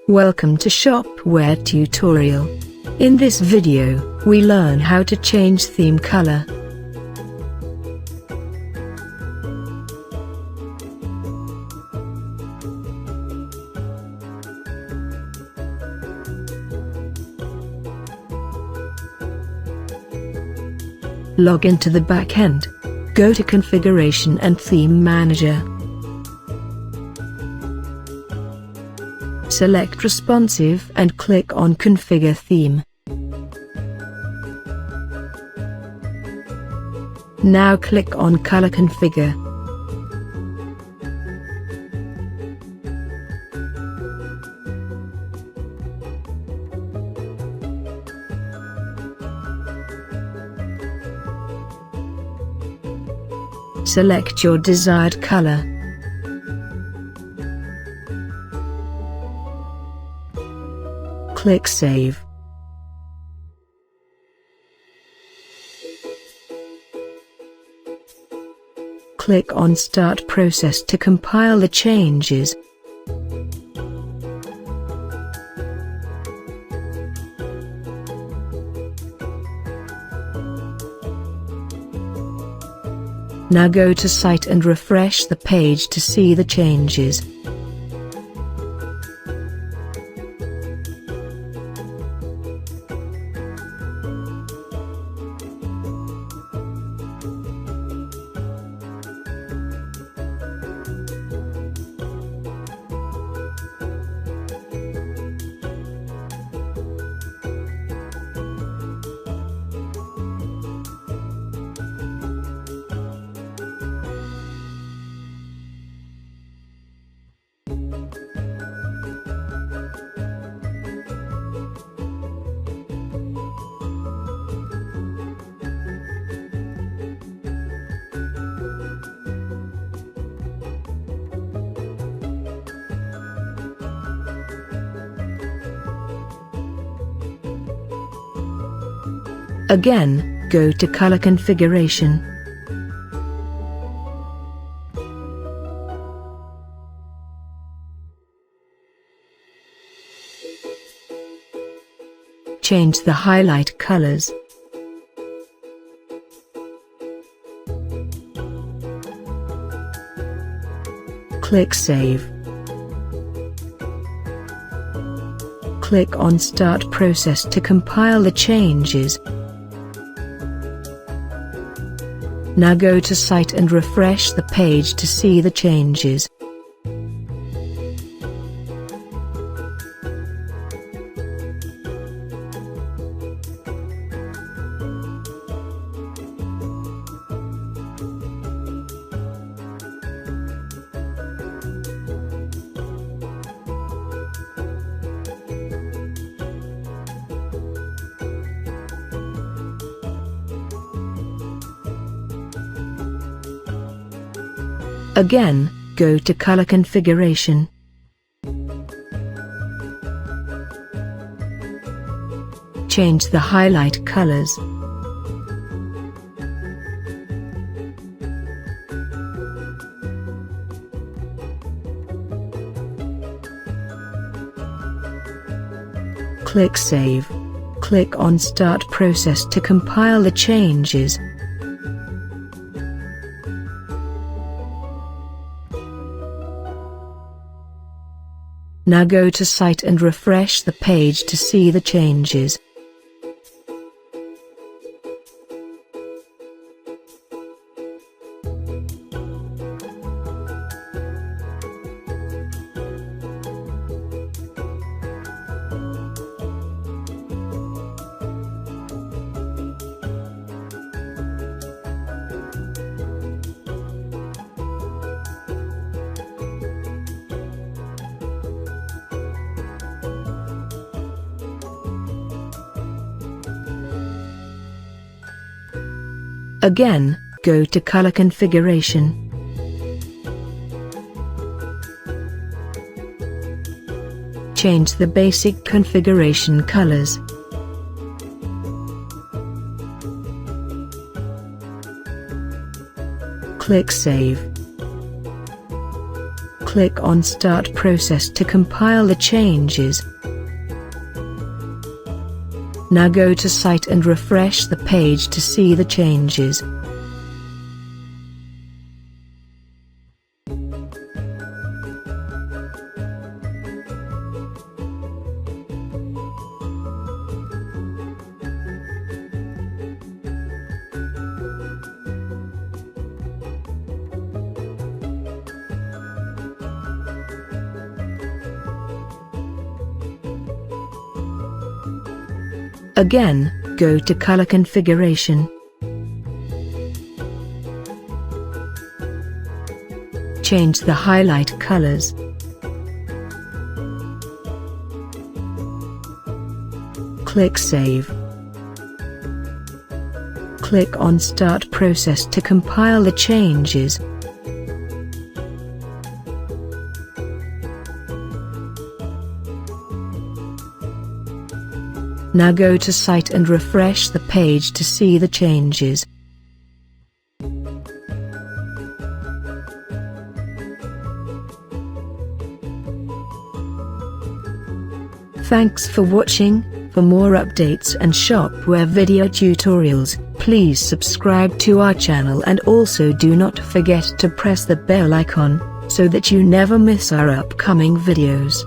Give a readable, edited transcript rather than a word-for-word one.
Welcome to Shopware tutorial. In this video, we learn how to change theme color. Log into the backend. Go to Configuration and Theme Manager. Select Responsive and click on Configure Theme. Now click on Color Configure. Select your desired color. Click Save. Click on Start Process to compile the changes. Now go to Site and refresh the page to see the changes. Again, go to Color Configuration. Change the highlight colors. Click Save. Click on Start Process to compile the changes. Now go to Site and refresh the page to see the changes. Again, go to Color Configuration. Change the highlight colors. Click Save. Click on Start Process to compile the changes. Now go to Site and refresh the page to see the changes. Again, go to Color Configuration. Change the basic configuration colors. Click Save. Click on Start Process to compile the changes. Now go to Site and refresh the page to see the changes. Again, go to Color Configuration. Change the highlight colors. Click Save. Click on Start Process to compile the changes. Now go to Site and refresh the page to see the changes. Thanks for watching. For more updates and Shopware video tutorials, please subscribe to our channel and also do not forget to press the bell icon, so that you never miss our upcoming videos.